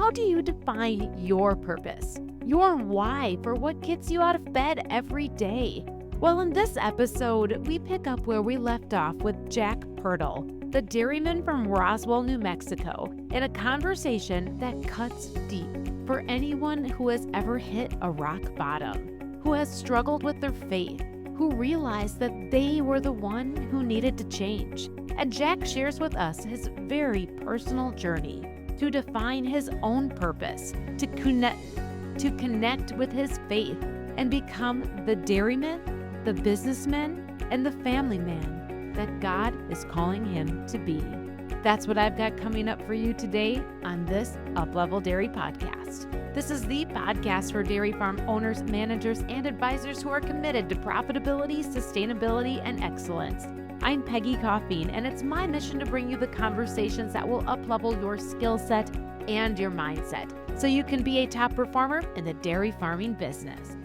how do you define your purpose? Your why for what gets you out of bed every day? Well, in this episode, we pick up where we left off with Jack Pirtle, the dairyman from Roswell, New Mexico, in a conversation that cuts deep for anyone who has ever hit a rock bottom, who has struggled with their faith, who realized that they were the one who needed to change. And Jack shares with us his very personal journey to define his own purpose, to connect with his faith and become the dairyman, the businessman, and the family man that God is calling him to be. That's what I've got coming up for you today on this UPlevel Dairy podcast. This is the podcast for dairy farm owners, managers, and advisors who are committed to profitability, sustainability, and excellence. I'm Peggy Coffeen, and it's my mission to bring you the conversations that will uplevel your skill set and your mindset so you can be a top performer in the dairy farming business.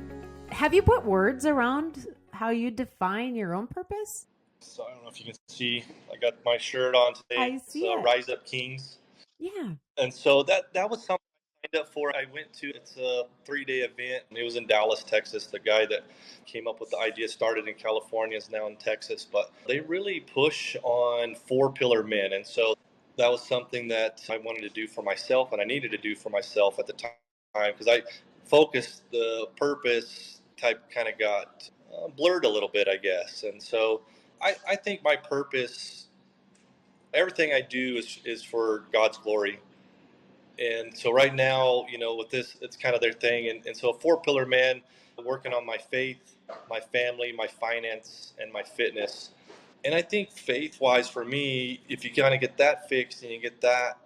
Have you put words around how you define your own purpose? So I don't know if you can see, I got my shirt on today. I see it. Rise Up Kings. Yeah. And so that was something I signed up for. I went to, it's a 3-day event. It was in Dallas, Texas. The guy that came up with the idea started in California, is now in Texas. But they really push on 4-pillar men. And so that was something that I wanted to do for myself, and I needed to do for myself at the time, because I focused, the purpose type kind of got blurred a little bit, I guess. And so I think my purpose, everything I do is for God's glory. And so right now, with this, it's kind of their thing. And so a 4-pillar man, working on my faith, my family, my finance, and my fitness. And I think faith-wise for me, if you kind of get that fixed and you get that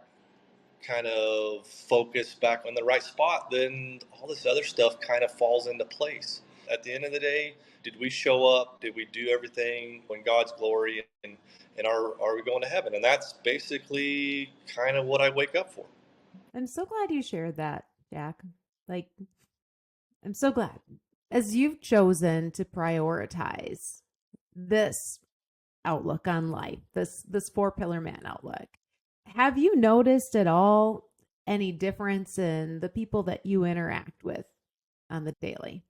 kind of focus back on the right spot, then all this other stuff kind of falls into place. At the end of the day, did we show up? Did we do everything in God's glory? And are we going to heaven? And that's basically kind of what I wake up for. I'm so glad you shared that, Jack. I'm so glad. As you've chosen to prioritize this outlook on life, this 4-pillar man outlook, have you noticed at all any difference in the people that you interact with on the daily?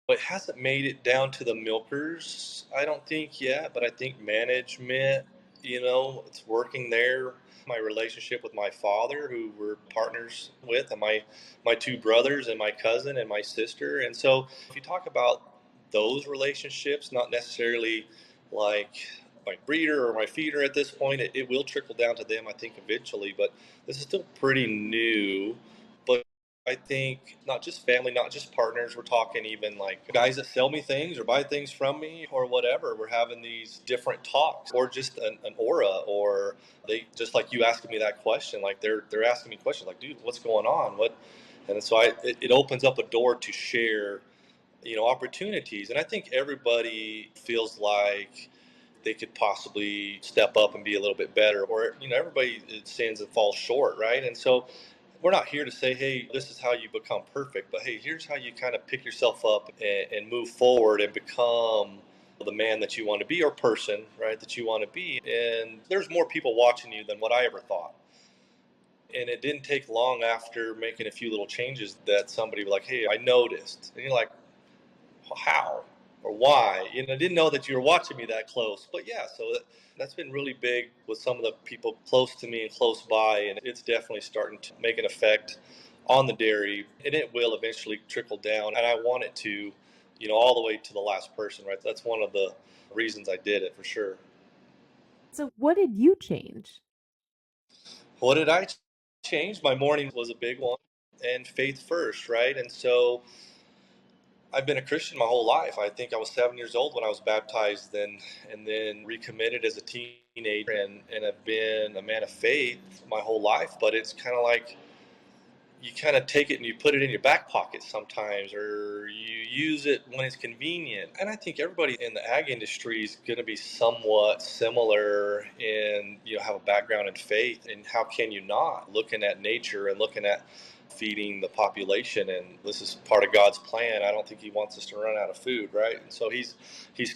It hasn't made it down to the milkers, I don't think yet, but I think management, it's working there. My relationship with my father, who we're partners with, and my 2 brothers and my cousin and my sister. And so if you talk about those relationships, not necessarily like my breeder or my feeder at this point, it will trickle down to them, I think, eventually, but this is still pretty new. But I think not just family, not just partners, we're talking even like guys that sell me things or buy things from me or whatever. We're having these different talks, or just an aura, or they, just like you asking me that question, like they're asking me questions like, dude, what's going on? And so it opens up a door to share, opportunities. And I think everybody feels like they could possibly step up and be a little bit better, or, everybody sins and falls short, right? And so we're not here to say, hey, this is how you become perfect, but hey, here's how you kind of pick yourself up and move forward and become the man that you want to be, or person, right, that you want to be. And there's more people watching you than what I ever thought. And it didn't take long after making a few little changes that somebody was like, hey, I noticed. And you're like, how or why? I didn't know that you were watching me that close. But yeah, so that's been really big with some of the people close to me and close by, and it's definitely starting to make an effect on the dairy, and it will eventually trickle down, and I want it to, all the way to the last person, right? That's one of the reasons I did it, for sure. So what did you change? What did I change? My morning was a big one, and faith first, right? And so I've been a Christian my whole life. I think I was 7 years old when I was baptized, and then recommitted as a teenager, and have been a man of faith my whole life. But it's kind of like you kind of take it and you put it in your back pocket sometimes, or you use it when it's convenient. And I think everybody in the ag industry is going to be somewhat similar in, have a background in faith. And how can you not? Looking at nature and looking at feeding the population, and this is part of God's plan. I don't think he wants us to run out of food, right? And so he's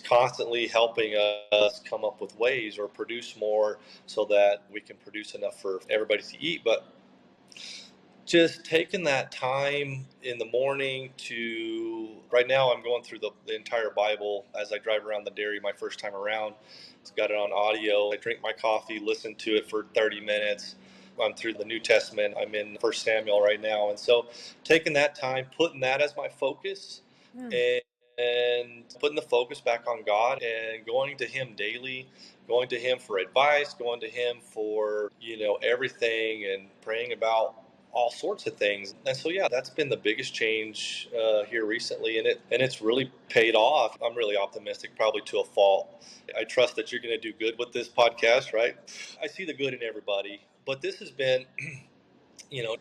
constantly helping us come up with ways or produce more so that we can produce enough for everybody to eat. But Just taking that time in the morning to, right now I'm going through the entire Bible as I drive around the dairy my first time around. It's got it on audio. I drink my coffee, listen to it for 30 minutes. I'm through the New Testament. I'm in First Samuel right now. And so taking that time, putting that as my focus, Yeah. and putting the focus back on God and going to Him daily, going to Him for advice, going to Him for, everything, and praying about all sorts of things. And so, yeah, that's been the biggest change here recently, and it's really paid off. I'm really optimistic, probably to a fault. I trust that you're going to do good with this podcast, right? I see the good in everybody, but this has been,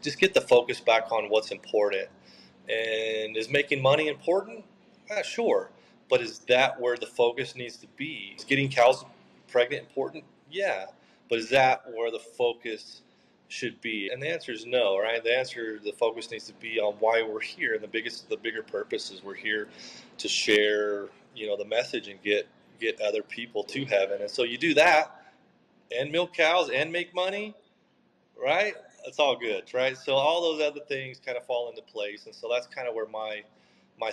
just get the focus back on what's important. And is making money important? Sure. But is that where the focus needs to be? Is getting cows pregnant important? Yeah. But is that where the focus should be? And the answer is no, right? The focus needs to be on why we're here. And the bigger purpose is we're here to share, the message and get other people to heaven. And so you do that and milk cows and make money, right? It's all good, right? So all those other things kind of fall into place, and so that's kind of where my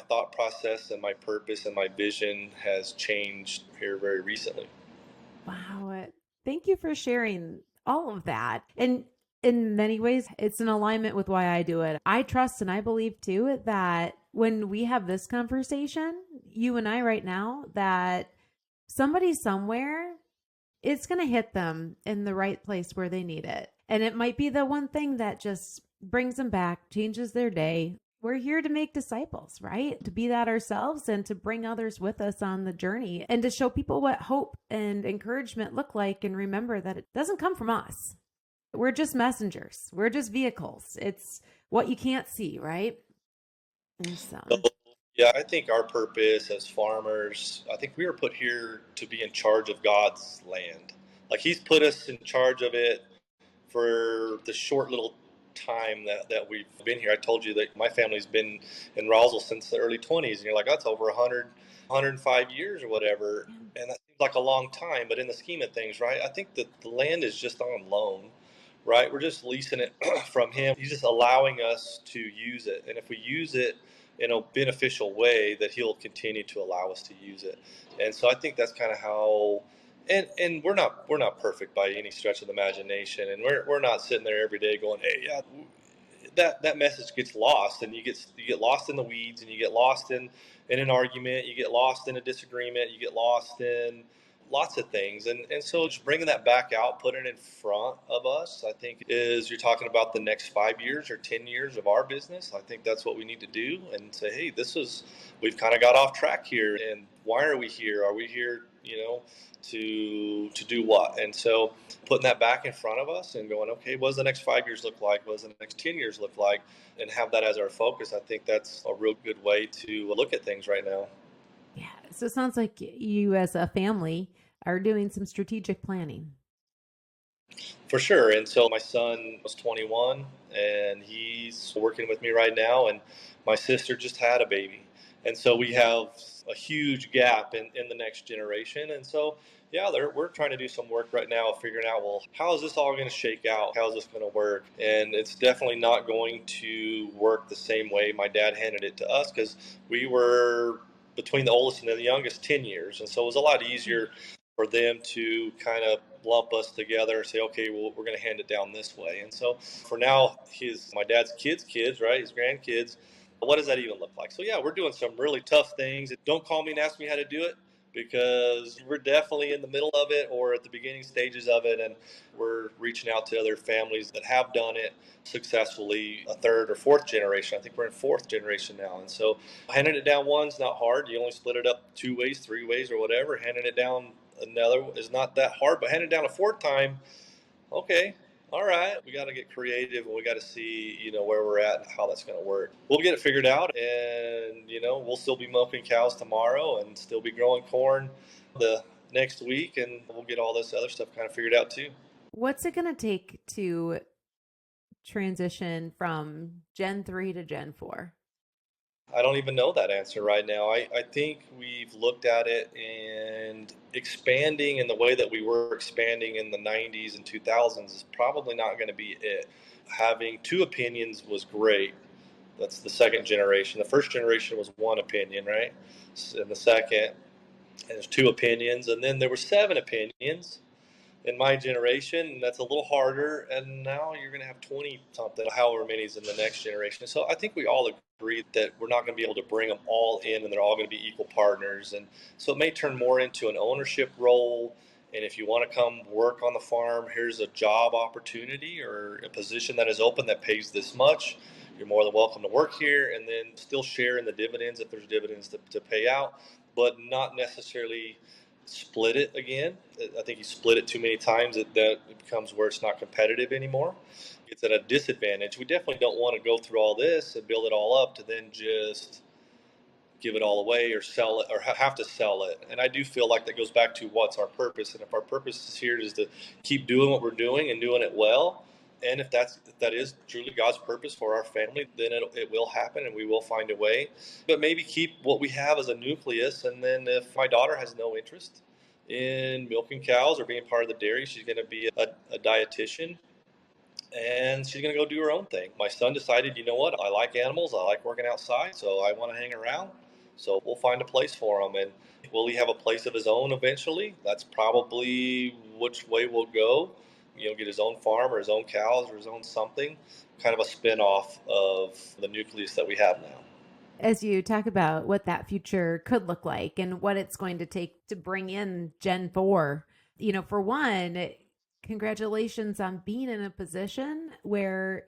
thought process and my purpose and my vision has changed here very recently. Wow. Thank you for sharing all of that. And in many ways, it's in alignment with why I do it. I trust and I believe too that when we have this conversation, you and I right now, that somebody somewhere, it's going to hit them in the right place where they need it. And it might be the one thing that just brings them back, changes their day. We're here to make disciples, right? To be that ourselves and to bring others with us on the journey and to show people what hope and encouragement look like, and remember that it doesn't come from us. We're just messengers. We're just vehicles. It's what you can't see, right? And so, So, yeah, I think our purpose as farmers, I think we were put here to be in charge of God's land. Like He's put us in charge of it for the short little time that we've been here. I told you that my family's been in Roswell since the early 20s, and you're like, that's over 105 years or whatever. yeah. And that seems like a long time, but in the scheme of things, right, I think that the land is just on loan, right? We're just leasing it from Him. He's just allowing us to use it. And if we use it in a beneficial way, that He'll continue to allow us to use it. And so I think that's kind of how, and we're not perfect by any stretch of the imagination, and we're not sitting there every day going, hey, yeah, that message gets lost, and you get lost in the weeds, and you get lost in an argument, you get lost in a disagreement, you get lost in lots of things, and so just bringing that back out, putting it in front of us, I think is, you're talking about the next 5 years or 10 years of our business. I think that's what we need to do, and say, hey, we've kind of got off track here, and why are we here? Are we here, to do what? And so putting that back in front of us and going, okay, what does the next 5 years look like? What does the next 10 years look like? And have that as our focus. I think that's a real good way to look at things right now. Yeah. So it sounds like you as a family are doing some strategic planning. For sure. And so my son was 21 and he's working with me right now. And my sister just had a baby. And so we have a huge gap in the next generation. And so, yeah, we're trying to do some work right now, figuring out, well, how is this all going to shake out? How is this going to work? And it's definitely not going to work the same way my dad handed it to us, because we were between the oldest and the youngest 10 years. And so it was a lot easier for them to kind of lump us together and say, okay, well, we're going to hand it down this way. And so for now, my dad's kids, right, his grandkids, what does that even look like? So yeah, we're doing some really tough things. Don't call me and ask me how to do it, because we're definitely in the middle of it or at the beginning stages of it, and we're reaching out to other families that have done it successfully, a third or fourth generation. I think we're in fourth generation now. And so handing it down one's not hard. You only split it up 2 ways, 3 ways, or whatever. Handing it down another is not that hard, but handing it down a fourth time, okay, all right, we got to get creative, and we got to see, where we're at and how that's going to work. We'll get it figured out, and we'll still be milking cows tomorrow and still be growing corn the next week, and we'll get all this other stuff kind of figured out too. What's it going to take to transition from Gen 3 to Gen 4? I don't even know that answer right now. I think we've looked at it, and expanding in the way that we were expanding in the 90s and 2000s is probably not going to be it. Having two opinions was great. That's the second generation. The first generation was one opinion, right? And the second, and there's two opinions, and then there were seven opinions in my generation. That's a little harder, and now you're going to have 20 something, however many is in the next generation. So I think we all agree that we're not going to be able to bring them all in and they're all going to be equal partners, and so it may turn more into an ownership role. And if you want to come work on the farm, here's a job opportunity or a position that is open that pays this much. You're more than welcome to work here, and then still share in the dividends if there's dividends to pay out, but not necessarily split it again. I think you split it too many times that it becomes where it's not competitive anymore. It's at a disadvantage. We definitely don't want to go through all this and build it all up to then just give it all away or sell it or have to sell it. And I do feel like that goes back to what's our purpose. And if our purpose is here is to keep doing what we're doing and doing it well, and if that is truly God's purpose for our family, then it will happen and we will find a way. But maybe keep what we have as a nucleus. And then if my daughter has no interest in milking cows or being part of the dairy, she's going to be a dietitian, and she's going to go do her own thing. My son decided, you know what, I like animals, I like working outside, so I want to hang around. So we'll find a place for him. And will he have a place of his own eventually? That's probably which way we'll go. Get his own farm or his own cows or his own something, kind of a spin-off of the nucleus that we have now. As you talk about what that future could look like and what it's going to take to bring in Gen 4, for one, congratulations on being in a position where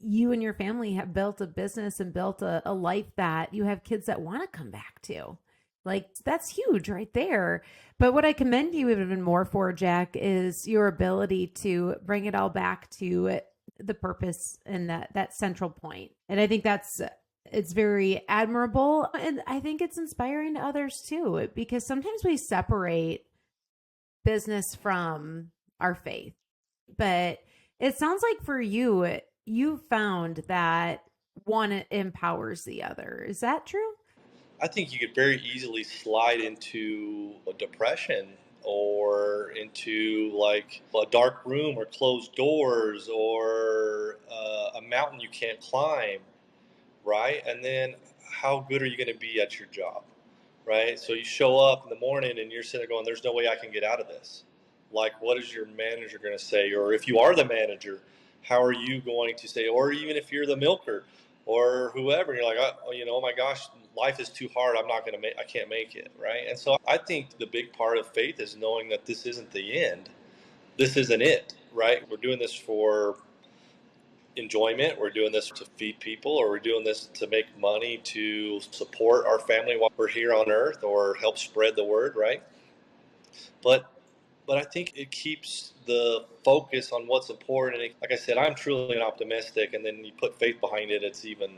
you and your family have built a business and built a life that you have kids that want to come back to. Like, that's huge right there. But what I commend you even more for, Jack, is your ability to bring it all back to the purpose and that central point. And I think it's very admirable. And I think it's inspiring to others too, because sometimes we separate business from our faith. But it sounds like for you, you found that one empowers the other. Is that true? I think you could very easily slide into a depression or into like a dark room or closed doors or a mountain you can't climb, right? And then how good are you going to be at your job, right? So you show up in the morning and you're sitting there going, there's no way I can get out of this. Like, what is your manager going to say? Or if you are the manager, how are you going to say? Or even if you're the milker or whoever, and you're like, oh my gosh, life is too hard. I can't make it, right? And so I think the big part of faith is knowing that this isn't the end. This isn't it, right? We're doing this for enjoyment, we're doing this to feed people, or we're doing this to make money to support our family while we're here on earth or help spread the word, right? But I think it keeps the focus on what's important. And like I said, I'm truly an optimistic, and then you put faith behind it, it's even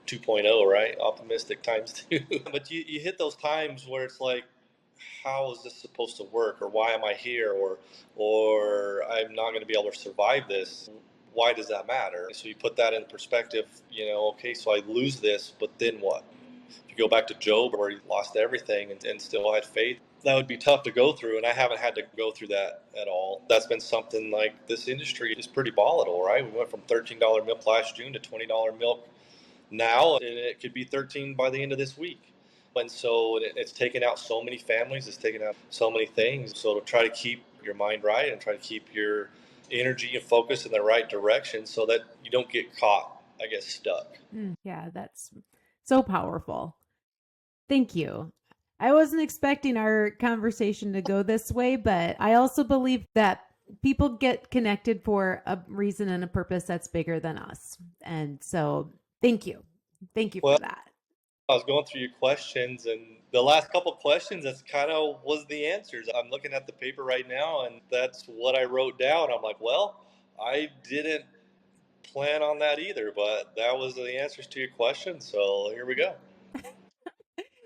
2.0, right? Optimistic times two. But you hit those times where it's like, how is this supposed to work, or why am I here, or I'm not going to be able to survive this. Why does that matter? So you put that in perspective, okay, so I lose this, but then what? If you go back to Job, where he lost everything and still had faith, that would be tough to go through, and I haven't had to go through that at all. That's been something like, this industry is pretty volatile, right? We went from $13 milk last June to $20 milk now, and it could be 13 by the end of this week. And so it's taken out so many families, it's taken out so many things. So to try to keep your mind right and try to keep your energy and focus in the right direction so that you don't get caught, I guess, stuck. Yeah, that's so powerful. Thank you. I wasn't expecting our conversation to go this way, but I also believe that people get connected for a reason and a purpose that's bigger than us. And so thank you. Thank you for that. I was going through your questions, and the last couple questions, that's kind of was the answers. I'm looking at the paper right now, and that's what I wrote down. I'm like, well, I didn't plan on that either, but that was the answers to your questions. So here we go.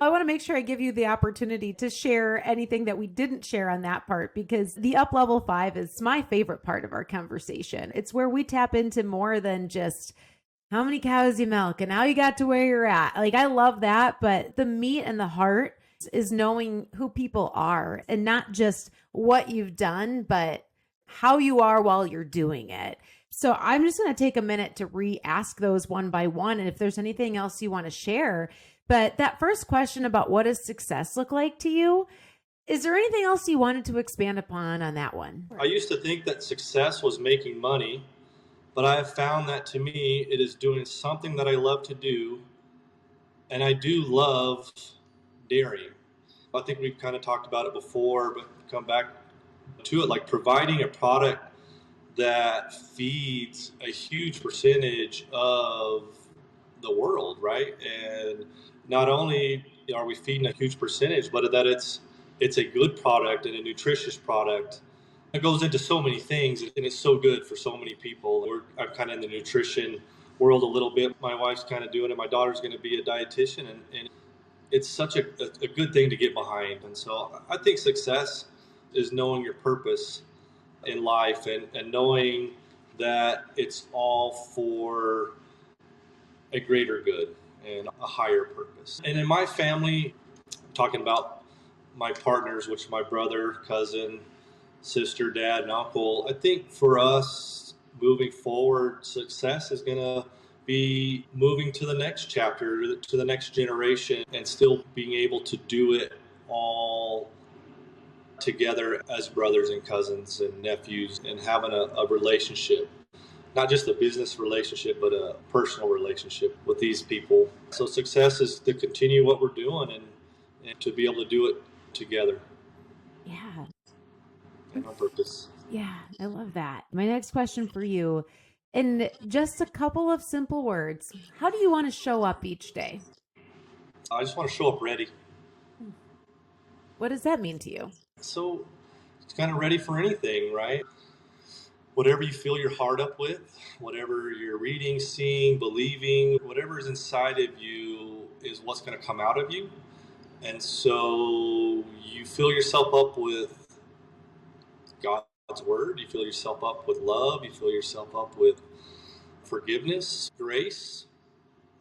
I want to make sure I give you the opportunity to share anything that we didn't share on that part, because the UPlevel 5 is my favorite part of our conversation. It's where we tap into more than just how many cows you milk and now you got to where you're at. Like, I love that, but the meat and the heart is knowing who people are and not just what you've done, but how you are while you're doing it. So I'm just going to take a minute to re-ask those one by one, and if there's anything else you want to share. But that first question about what does success look like to you, is there anything else you wanted to expand upon on that one? I used to think that success was making money, but I have found that to me, it is doing something that I love to do. And I do love dairy. I think we've kind of talked about it before, but come back to it, like providing a product that feeds a huge percentage of the world, right? And not only are we feeding a huge percentage, but that it's a good product and a nutritious product. It goes into so many things, and it's so good for so many people. I'm kind of in the nutrition world a little bit. My wife's kind of doing it. My daughter's going to be a dietitian, and it's such a good thing to get behind. And so I think success is knowing your purpose in life, and knowing that it's all for a greater good and a higher purpose. And in my family, I'm talking about my partners, which is my brother, cousin, sister, dad, and uncle, I think for us moving forward, success is going to be moving to the next chapter, to the next generation, and still being able to do it all together as brothers and cousins and nephews, and having a relationship, not just a business relationship, but a personal relationship with these people. So success is to continue what we're doing, and to be able to do it together. Yeah. And on purpose. Yeah, I love that. My next question for you, in just a couple of simple words, how do you want to show up each day? I just want to show up ready. What does that mean to you? So it's kind of ready for anything, right? Whatever you fill your heart up with, whatever you're reading, seeing, believing, whatever is inside of you is what's going to come out of you. And so you fill yourself up with God's word, you fill yourself up with love, you fill yourself up with forgiveness, grace,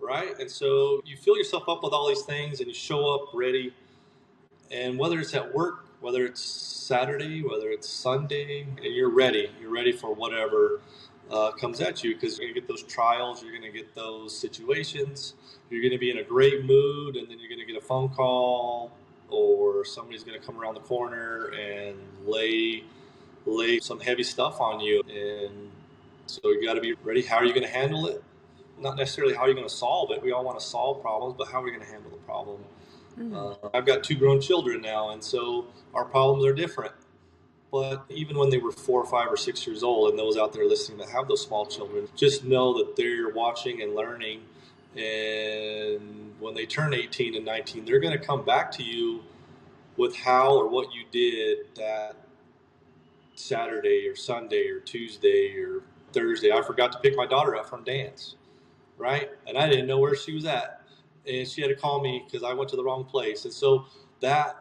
right? And so you fill yourself up with all these things, and you show up ready. And whether it's at work, whether it's Saturday, whether it's Sunday, and you're ready. You're ready for whatever comes at you, because you're going to get those trials, you're going to get those situations, you're going to be in a great mood, and then you're going to get a phone call, or somebody's going to come around the corner and lay some heavy stuff on you. And so you got to be ready. How are you going to handle it? Not necessarily how are you going to solve it. We all want to solve problems, but how are we going to handle the problem? I've got 2 grown children now, and so our problems are different. But even when they were 4, 5, or 6 years old, and those out there listening that have those small children, just know that they're watching and learning. And when they turn 18 and 19, they're going to come back to you with how or what you did that Saturday or Sunday or Tuesday or Thursday. I forgot to pick my daughter up from dance, right? And I didn't know where she was at. And she had to call me because I went to the wrong place. And so that's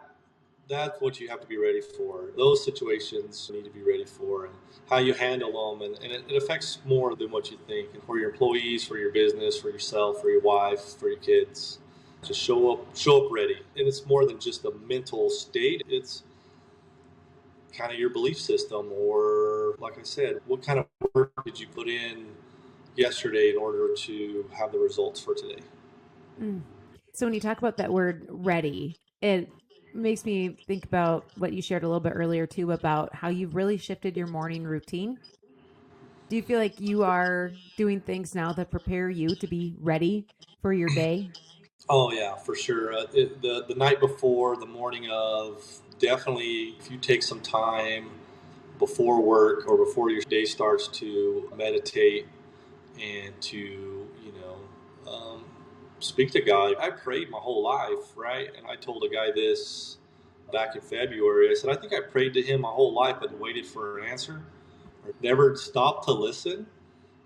what you have to be ready for. Those situations you need to be ready for, and how you handle them. And it affects more than what you think. And for your employees, for your business, for yourself, for your wife, for your kids. Just show up ready. And it's more than just a mental state. It's kind of your belief system, or like I said, what kind of work did you put in yesterday in order to have the results for today? So when you talk about that word ready, it makes me think about what you shared a little bit earlier too, about how you've really shifted your morning routine. Do you feel like you are doing things now that prepare you to be ready for your day? Oh yeah, for sure. The night before, the morning of, definitely. If you take some time before work or before your day starts to meditate and to speak to God. I prayed my whole life, right? And I told a guy this back in February. I said, I think I prayed to him my whole life and waited for an answer. I never stopped to listen.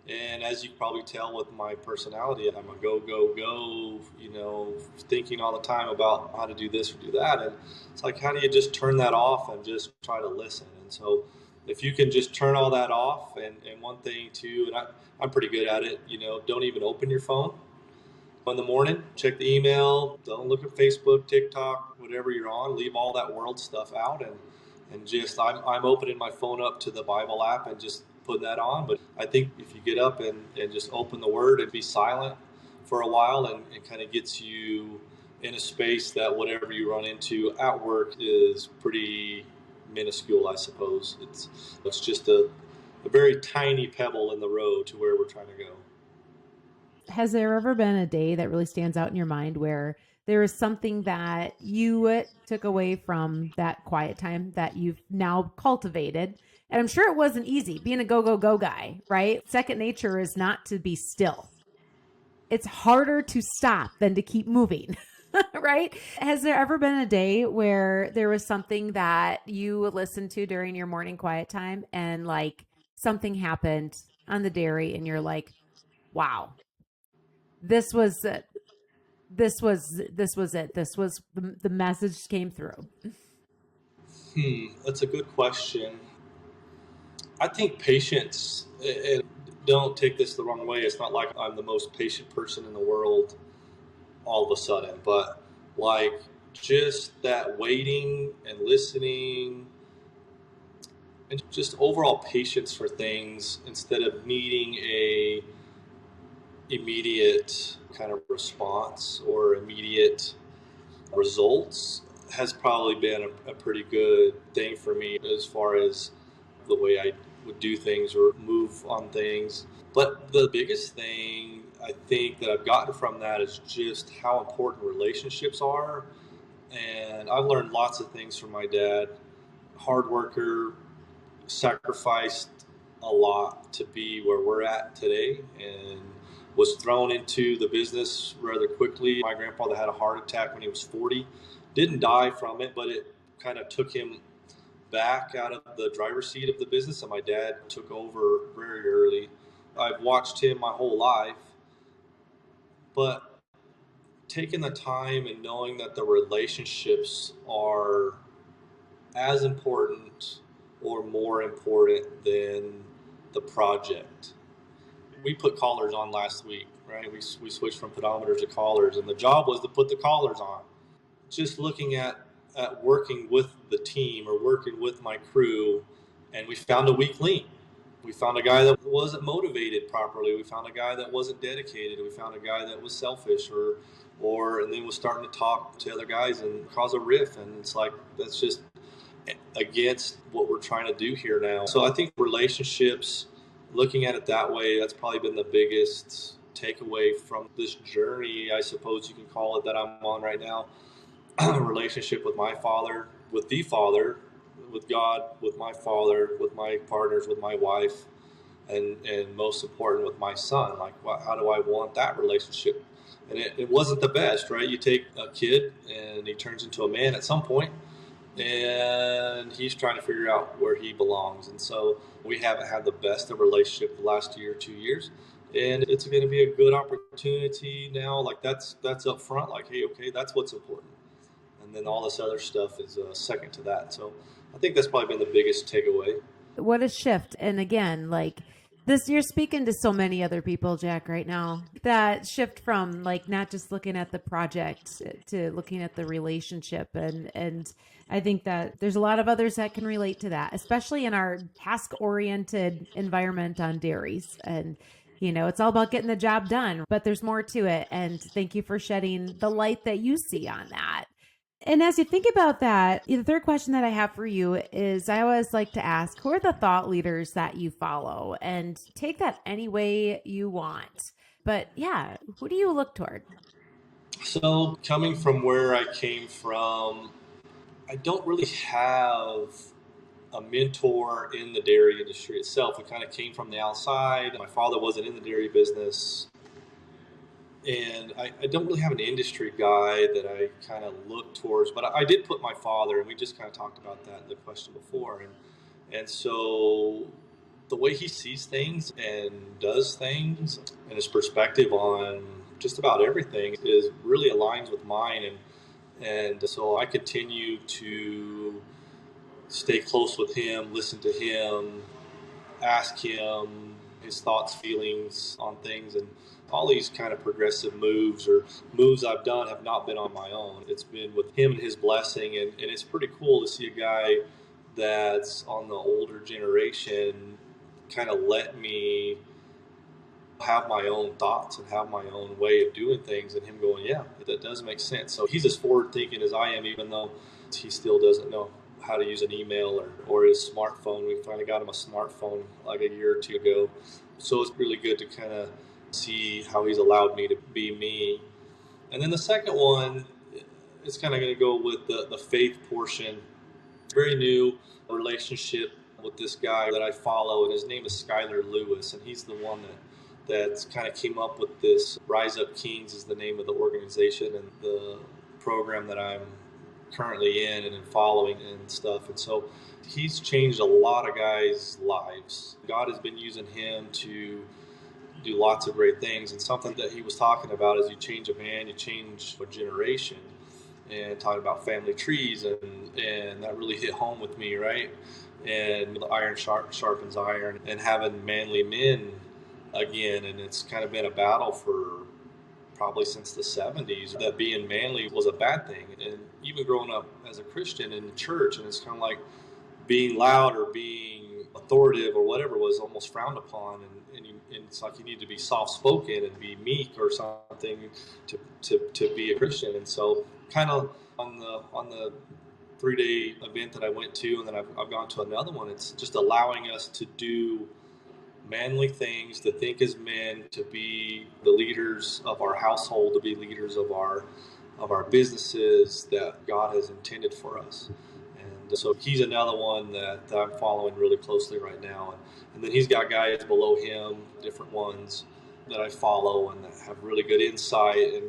And as you can probably tell with my personality, I'm a go, go, go, thinking all the time about how to do this or do that. And it's like, how do you just turn that off and just try to listen? And so if you can just turn all that off, and one thing too, and I'm pretty good at it, don't even open your phone in the morning. Check the email. Don't look at Facebook, TikTok, whatever you're on. Leave all that world stuff out, and just I'm opening my phone up to the Bible app and just putting that on. But I think if you get up and just open the Word and be silent for a while, and kind of gets you in a space that whatever you run into at work is pretty minuscule, I suppose. It's just a very tiny pebble in the road to where we're trying to go. Has there ever been a day that really stands out in your mind where there is something that you took away from that quiet time that you've now cultivated? And I'm sure it wasn't easy being a go, go, go guy, right? Second nature is not to be still. It's harder to stop than to keep moving. Right? Has there ever been a day where there was something that you listened to during your morning quiet time and like something happened on the dairy and you're like, wow, this was it. The message came through. That's a good question. I think patience, and don't take this the wrong way. It's not like I'm the most patient person in the world all of a sudden, but like just that waiting and listening and just overall patience for things instead of needing a immediate kind of response or immediate results has probably been a pretty good thing for me as far as the way I would do things or move on things. But the biggest thing I think that I've gotten from that is just how important relationships are. And I've learned lots of things from my dad. Hard worker, sacrificed a lot to be where we're at today, and was thrown into the business rather quickly. My grandfather had a heart attack when he was 40. Didn't die from it, but it kind of took him back out of the driver's seat of the business, and my dad took over very early. I've watched him my whole life, but taking the time and knowing that the relationships are as important or more important than the project. We put collars on last week, right? We switched from pedometers to collars, and the job was to put the collars on. Just looking at working with the team or working with my crew, and we found a weak link. We found a guy that wasn't motivated properly. We found a guy that wasn't dedicated. We found a guy that was selfish and then was starting to talk to other guys and cause a riff. And it's like, that's just against what we're trying to do here now. So I think relationships, looking at it that way, that's probably been the biggest takeaway from this journey, I suppose you can call it, that I'm on right now. Relationship with my father, with the Father, with God, with my father, with my partners, with my wife, and most important with my son. Like, how do I want that relationship? And it wasn't the best, right? You take a kid and he turns into a man at some point, and he's trying to figure out where he belongs. And so we haven't had the best of relationship the last year, 2 years. And it's going to be a good opportunity now. Like that's up front. Like, hey, okay, that's what's important. And then all this other stuff is second to that. So I think that's probably been the biggest takeaway. What a shift. And again, like this, you're speaking to so many other people, Jack, right now. That shift from like not just looking at the project to looking at the relationship. And I think that there's a lot of others that can relate to that, especially in our task-oriented environment on dairies. And it's all about getting the job done, but there's more to it. And thank you for shedding the light that you see on that. And as you think about that, the third question that I have for you is I always like to ask, who are the thought leaders that you follow? And take that any way you want. But yeah, who do you look toward? So coming from where I came from, I don't really have a mentor in the dairy industry itself. It kind of came from the outside. My father wasn't in the dairy business. And I don't really have an industry guy that I kind of look towards, but I did put my father, and we just kind of talked about that in the question before. And so the way he sees things and does things and his perspective on just about everything is really aligns with mine. And so I continue to stay close with him, listen to him, ask him his thoughts, feelings on things, and all these kind of progressive moves or moves I've done have not been on my own. It's been with him and his blessing, and it's pretty cool to see a guy that's on the older generation kind of let me have my own thoughts and have my own way of doing things, and him going, yeah, that does make sense. So he's as forward thinking as I am, even though he still doesn't know how to use an email or his smartphone. We finally got him a smartphone like a year or two ago. So it's really good to kind of see how he's allowed me to be me. And then the second one is kind of going to go with the faith portion. Very new relationship with this guy that I follow, and his name is Skylar Lewis, and he's the one that kind of came up with this. Rise Up Kings is the name of the organization and the program that I'm currently in and following and stuff. And so he's changed a lot of guys' lives. God has been using him to do lots of great things. And something that he was talking about is you change a man, you change a generation. And talking about family trees, and that really hit home with me, right? And the iron sharpens iron, and having manly men again. And it's kind of been a battle for probably since the 70s, that being manly was a bad thing. And even growing up as a Christian in the church, and it's kind of like being loud or being authoritative or whatever was almost frowned upon, and it's like you need to be soft-spoken and be meek or something to be a Christian. And so kind of on the 3-day event that I went to, and then I've gone to another one, it's just allowing us to do manly things, to think as men, to be the leaders of our household, to be leaders of our businesses that God has intended for us. And so he's another one that I'm following really closely right now. And then he's got guys below him, different ones that I follow and that have really good insight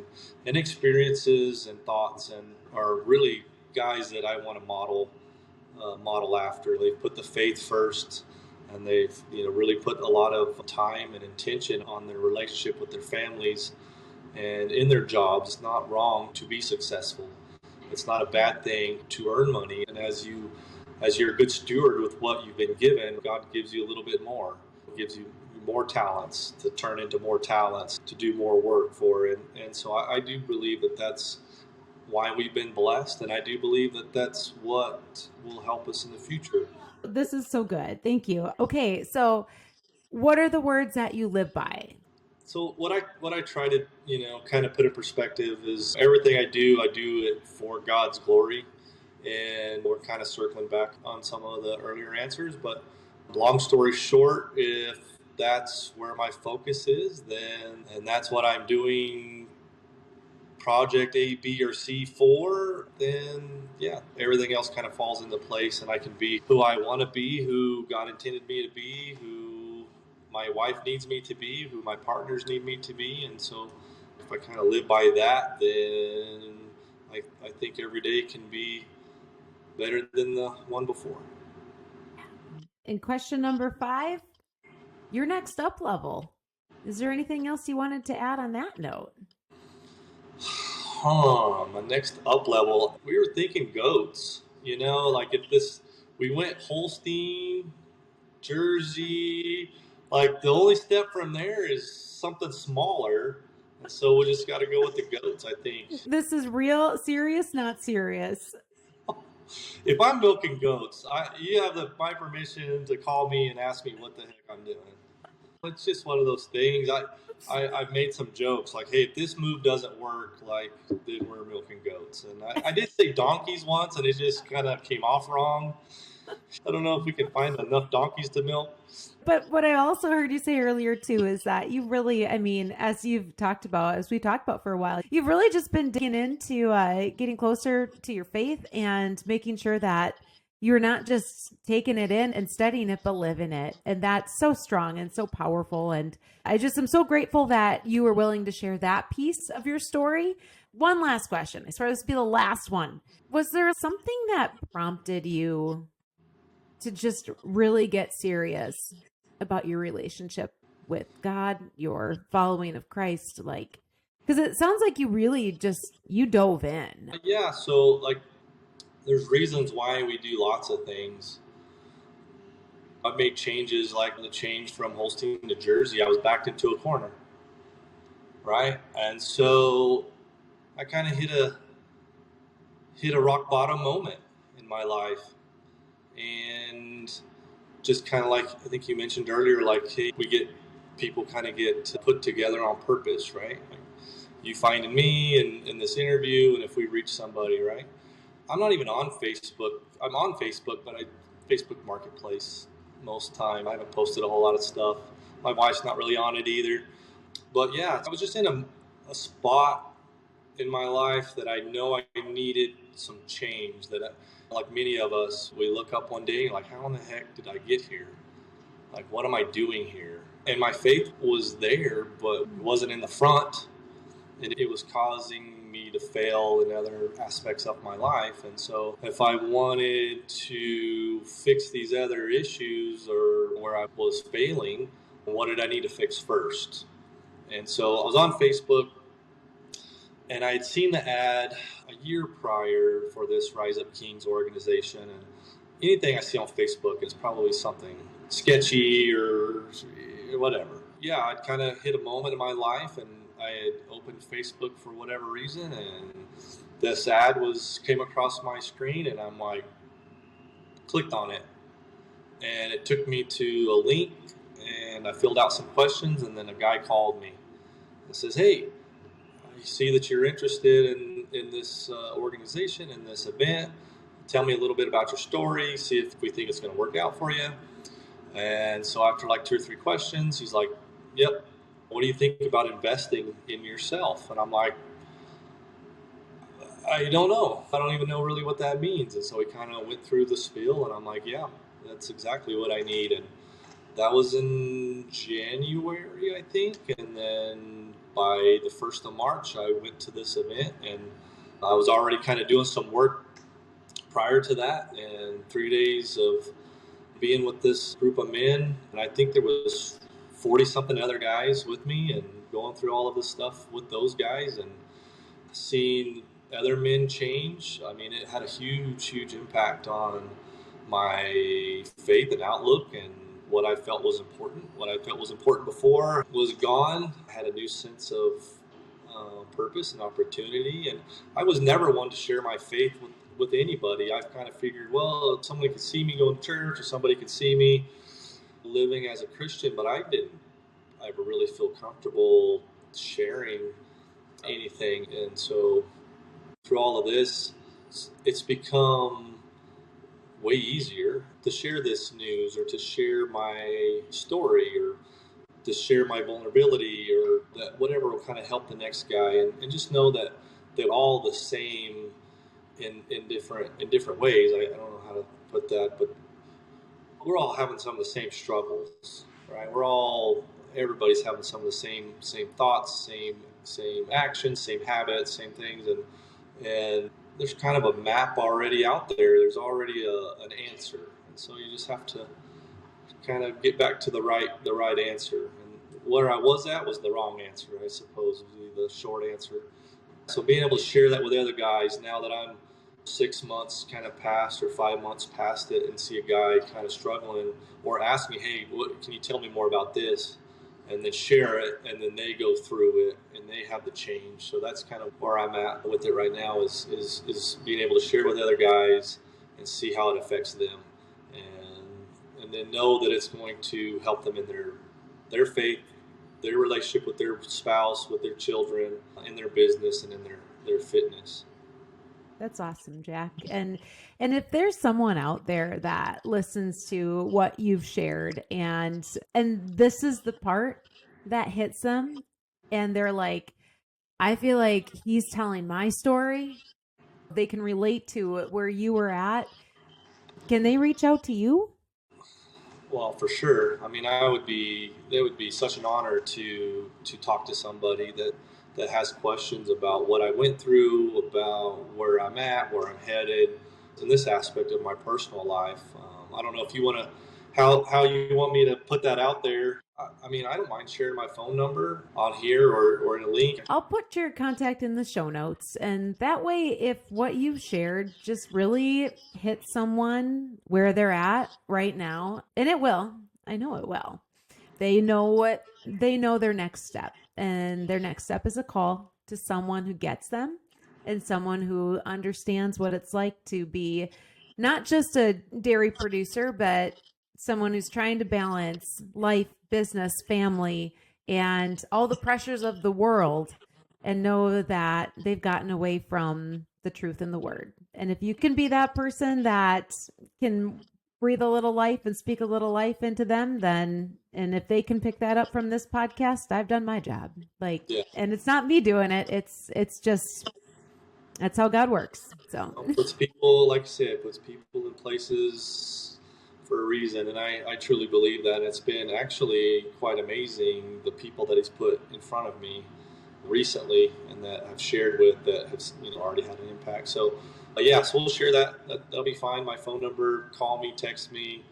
and experiences and thoughts, and are really guys that I want to model after. They've put the faith first, and they've really put a lot of time and intention on their relationship with their families and in their jobs. It's not wrong to be successful. It's not a bad thing to earn money. And as you're a good steward with what you've been given, God gives you a little bit more. He gives you more talents to turn into more talents, to do more work for. And so I do believe that that's why we've been blessed. And I do believe that that's what will help us in the future. This is so good. Thank you. Okay, so what are the words that you live by? So what I try to kind of put in perspective is everything I do it for God's glory, and we're kind of circling back on some of the earlier answers. But long story short, if that's where my focus is, then and that's what I'm doing project A, B, or C for, then yeah, everything else kind of falls into place, and I can be who I want to be, who God intended me to be, who my wife needs me to be, who my partners need me to be. And so if I kind of live by that, then I think every day can be better than the one before. And question number 5, your next up level. Is there anything else you wanted to add on that note? My next up level, we were thinking goats. Like if we went Holstein, Jersey, like the only step from there is something smaller. And so we just got to go with the goats, I think. This is real serious, not serious. If I'm milking goats, you have my permission to call me and ask me what the heck I'm doing. It's just one of those things. I've made some jokes like, hey, if this move doesn't work, like, then we're milking goats. And I did say donkeys once, and it just kind of came off wrong. I don't know if we can find enough donkeys to milk. But what I also heard you say earlier too is that you really, as we talked about for a while, you've really just been digging into getting closer to your faith and making sure that you're not just taking it in and studying it, but living it. And that's so strong and so powerful. And I just am so grateful that you were willing to share that piece of your story. One last question. I swear this will be the last one. Was there something that prompted you to just really get serious about your relationship with God, your following of Christ? Because it sounds like you really you dove in. Yeah. So There's reasons why we do lots of things. I've made changes, like the change from Holstein to Jersey. I was backed into a corner, right? And so I kind of hit a rock bottom moment in my life, and just kind of like I think you mentioned earlier, like, hey, we get people kind of get put together on purpose, right? Like you finding me in this interview, and if we reach somebody, right? I'm not even on Facebook. I'm on Facebook, but I Facebook Marketplace most time. I haven't posted a whole lot of stuff. My wife's not really on it either. But yeah, I was just in a spot in my life that I know I needed some change. Like many of us, we look up one day like, how in the heck did I get here? Like, what am I doing here? And my faith was there, but it wasn't in the front. And it was causing me to fail in other aspects of my life. And so if I wanted to fix these other issues or where I was failing, what did I need to fix first? And so I was on Facebook, and I had seen the ad a year prior for this Rise Up Kings organization. And anything I see on Facebook is probably something sketchy or whatever. Yeah, I'd kind of hit a moment in my life, and I had opened Facebook for whatever reason, and this ad came across my screen, and I'm like, clicked on it, and it took me to a link, and I filled out some questions, and then a guy called me and says, hey, I see that you're interested in this organization, in this event. Tell me a little bit about your story, see if we think it's going to work out for you. And so after like 2 or 3 questions, he's like, yep, what do you think about investing in yourself? And I'm like, I don't know. I don't even know really what that means. And so he kind of went through the spiel, and I'm like, yeah, that's exactly what I need. And that was in January, I think. And then by the 1st of March, I went to this event, and I was already kind of doing some work prior to that, and 3 days of being with this group of men, and I think there was 40 something other guys with me, and going through all of this stuff with those guys and seeing other men change. I mean, it had a huge impact on my faith and outlook, and what I felt was important. What I felt was important before was gone. I had a new sense of purpose and opportunity, and I was never one to share my faith with anybody. I've kind of figured, well, if somebody could see me going to church, or somebody could see me living as a Christian, but I didn't ever really feel comfortable sharing anything. And so through all of this, it's become way easier to share this news, or to share my story, or to share my vulnerability, or that whatever will kind of help the next guy, and just know that they're all the same in different ways. I don't know how to put that, but we're all having some of the same struggles, right? Everybody's having some of the same thoughts, same actions, same habits, same things, and there's kind of a map already out there. There's already an answer, and so you just have to kind of get back to the right answer. And where I was at was the wrong answer, I suppose, would be the short answer. So being able to share that with the other guys, now that I'm 6 months kind of past, or 5 months past it, and see a guy kind of struggling, or ask me, hey, what can you tell me more about this? And then share it, and then they go through it, and they have the change. So that's kind of where I'm at with it right now, is being able to share with other guys and see how it affects them, and then know that it's going to help them in their faith, their relationship with their spouse, with their children, in their business, and in their fitness. That's awesome, Jack. And if there's someone out there that listens to what you've shared, and this is the part that hits them, and they're like, I feel like he's telling my story, they can relate to it where you were at, can they reach out to you? Well, for sure. I mean, it would be such an honor to talk to somebody that has questions about what I went through, about where I'm at, where I'm headed, in this aspect of my personal life. I don't know if you want to, how you want me to put that out there. I mean, I don't mind sharing my phone number on here or in a link. I'll put your contact in the show notes. And that way, if what you've shared just really hits someone where they're at right now, and it will, I know it will, they know their next step. And their next step is a call to someone who gets them and someone who understands what it's like to be not just a dairy producer, but someone who's trying to balance life, business, family, and all the pressures of the world and know that they've gotten away from the truth in the word. And if you can be that person that can breathe a little life and speak a little life into them, then, and if they can pick that up from this podcast, I've done my job. Like, Yeah. and it's not me doing it. It's just, that's how God works. So Puts people, like I said, puts people in places for a reason. And I truly believe that. It's been actually quite amazing, the people that he's put in front of me recently and that I've shared with that have already had an impact. So yeah, so we'll share that'll be fine. My phone number, call me, text me.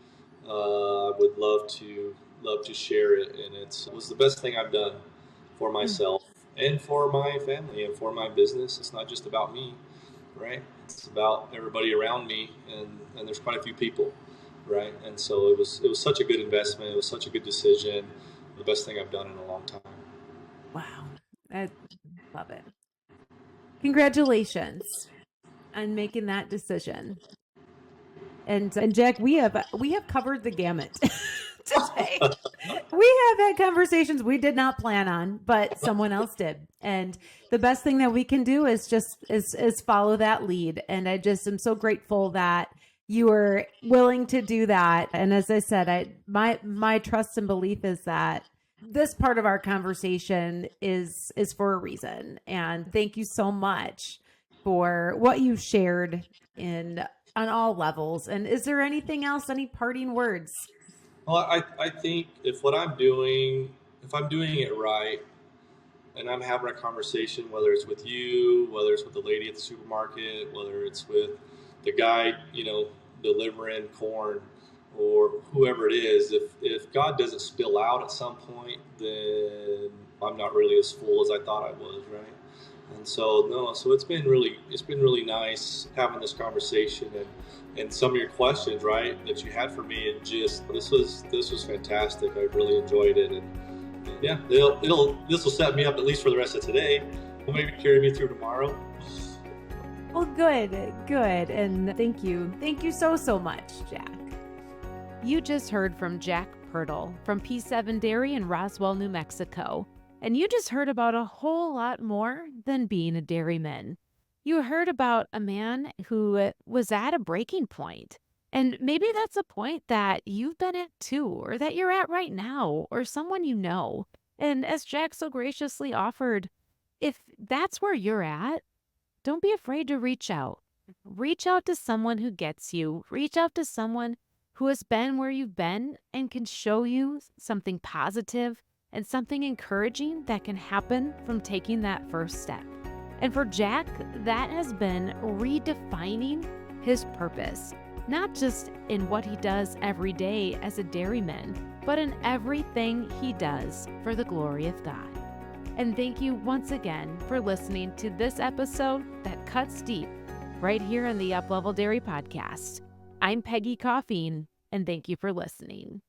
I would love to share it, and it was the best thing I've done for myself and for my family and for my business. It's not just about me, right? It's about everybody around me, and there's quite a few people, right? And so it was such a good investment. It was such a good decision. The best thing I've done in a long time. wow, I love it. Congratulations on making that decision. And Jack, we have covered the gamut today. We have had conversations we did not plan on, but someone else did. And the best thing that we can do is just is follow that lead. And I just am so grateful that you were willing to do that. And as I said, my trust and belief is that this part of our conversation is for a reason. And thank you so much for what you shared on all levels. And is there anything else, any parting words? Well, I think if I'm doing it right, and I'm having a conversation, whether it's with you, whether it's with the lady at the supermarket, whether it's with the guy, delivering corn, or whoever it is, if God doesn't spill out at some point, then I'm not really as full as I thought I was, right? And so it's been really nice having this conversation and some of your questions, right, that you had for me, and just this was fantastic. I really enjoyed it, and yeah, this will set me up at least for the rest of today. Will maybe carry me through tomorrow. Well, good, and thank you so much, Jack. You just heard from Jack Pirtle from P-7 Dairy in Roswell, New Mexico. And you just heard about a whole lot more than being a dairyman. You heard about a man who was at a breaking point. And maybe that's a point that you've been at too, or that you're at right now, or someone you know. And as Jack so graciously offered, if that's where you're at, don't be afraid to reach out. Reach out to someone who gets you. Reach out to someone who has been where you've been and can show you something positive and something encouraging that can happen from taking that first step. And for Jack, that has been redefining his purpose, not just in what he does every day as a dairyman, but in everything he does for the glory of God. And thank you once again for listening to this episode that cuts deep right here on the UPlevel Dairy Podcast. I'm Peggy Coffeen, and thank you for listening.